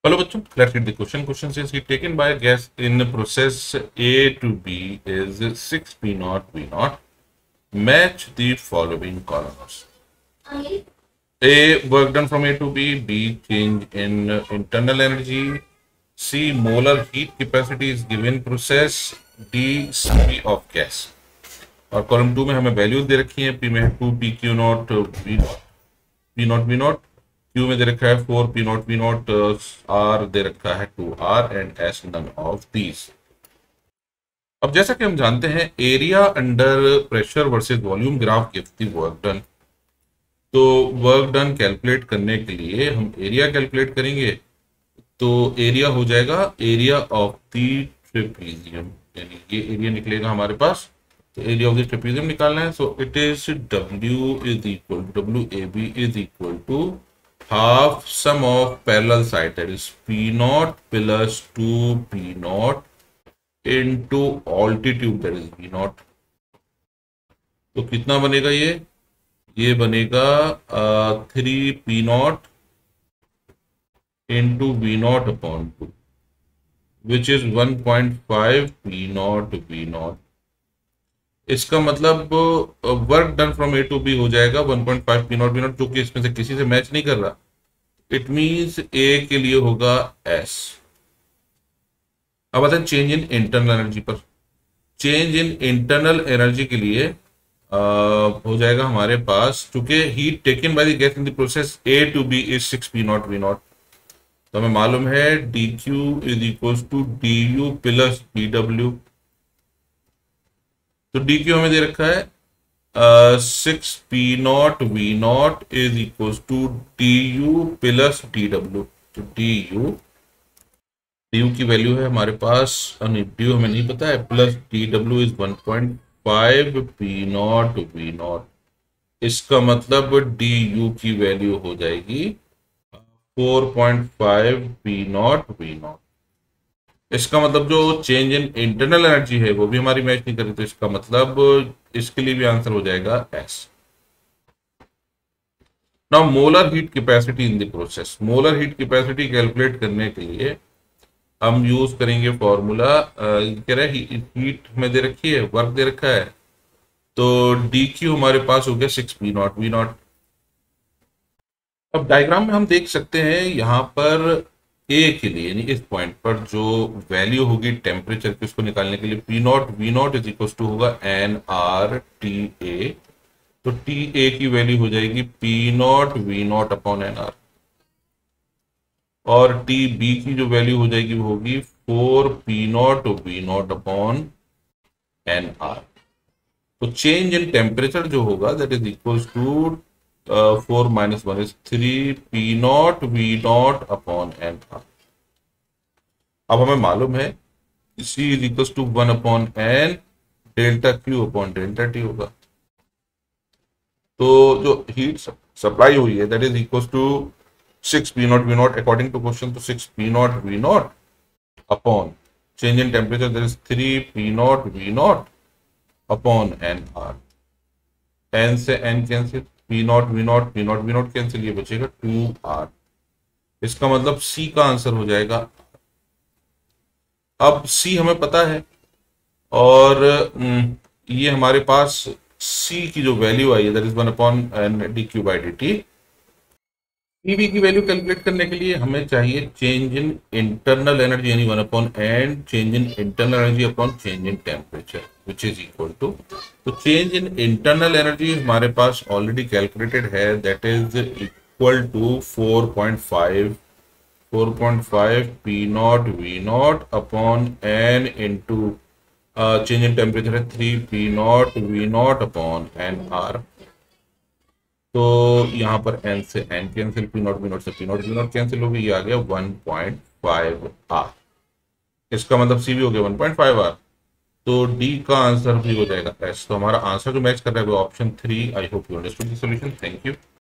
Hello bachcho, let's read the question. Question says heat taken by a gas in process A to B is 6 P naught V naught. Match the following columns. A, work done from A to B. B, change in internal energy. C, molar heat capacity is given process. D, Cp of gas. और column 2 में हमें values दे रखी हैं. P में है 2 P Q naught V naught, P naught V naught. Q में दे रखा है 4 P naught V naught. R दे रखा है 2R and S none of these. अब जैसा कि हम जानते हैं area under pressure versus volume graph gives the work done. तो वर्क डन कैलकुलेट करने के लिए हम एरिया कैलकुलेट करेंगे. तो एरिया हो जाएगा एरिया ऑफ द ट्रेपेजियम, यानी ये एरिया निकलेगा हमारे पास. तो एरिया ऑफ द ट्रेपेजियम निकालना है. So it is W is equal to WAB is equal to half sum of parallel side, that is P naught plus 2P naught into altitude, that is V naught. तो कितना बनेगा ये बनेगा 3P naught into V naught upon 2, which is 1.5 P naught V naught. इसका मतलब work done from A to B हो जाएगा 1.5 P naught V naught, जो कि इसमें से किसी से मैच नहीं कर रहा. इट मींस ए के लिए होगा एस. अब आते हैं चेंज इन इंटरनल एनर्जी पर. चेंज इन इंटरनल एनर्जी के लिए हो जाएगा हमारे पास, चूंकि heat taken by the gas in the process A to B is 6 P naught V naught. तो हमें मालूम है dq is equal to du plus dw. तो dq हमें दे रखा है 6 P naught V naught is equal to du plus dw. तो du की वैल्यू है हमारे पास, du हमें नहीं पता है, plus dw is 1.5 P naught V naught. इसका मतलब du की वैल्यू हो जाएगी 4.5 P naught V naught. इसका मतलब जो चेंज इन इंटरनल एनर्जी है वो भी हमारी मैच नहीं करी. तो इसका मतलब इसके लिए भी आंसर हो जाएगा S. Now molar heat capacity in the process. Molar heat capacity calculate करने के लिए हम यूज करेंगे फॉर्मूला. कह रहे हैं हीट में दे रखी है, वर्क दे रखा है, तो dq हमारे पास हो गया 6 P naught V naught. अब डायग्राम में हम देख सकते हैं यहाँ पर ए के लिए, यानी इस पॉइंट पर जो वैल्यू होगी टेम्परेचर की, उसको निकालने के लिए P naught V naught is equal to होगा NRTA. तो TA की वैल्यू हो जाएगी P naught V naught upon NR, और TB की जो वैल्यू हो जाएगी वो होगी 4 P naught V naught upon NR. तो चेंज इन टेम्परेचर जो होगा that is equal to 4 minus 1 is 3 P naught V naught upon NR. अब हमें मालूम है C is equals to 1 upon N delta Q upon delta T होगा. तो जो हीट सप्लाई हुई है that is equal to 6 P naught V naught according to question. तो 6 P naught V naught upon change in temperature that is 3 P naught V naught upon NR. N से N cancel, P naught V naught cancel, ये बचेगा 2R. इसका मतलब C का answer हो जाएगा. अब C हमें पता है, और ये हमारे पास C की जो वैल्यू आई है that is 1 upon dq by dt. PV की वैल्यू कैलकुलेट करने के लिए हमें चाहिए चेंज इन इंटरनल एनर्जी, यानी 1 upon n change in internal energy upon change in temperature which is equal to. तो चेंज इन इंटरनल एनर्जी हमारे पास ऑलरेडी कैलकुलेटेड है, that is equal to 4.5 P naught V naught upon n into change in temperature है 3 P naught V naught upon NR. तो यहाँ पर n से n cancel, P naught V naught से P naught V naught cancel हो गई, ये आ गया 1.5R. इसका मतलब C भी हो गया 1.5R. तो D का आंसर भी हो जाएगा S. तो हमारा आंसर जो मैच कर रहा है वो option 3. I hope you understood the solution. Thank you.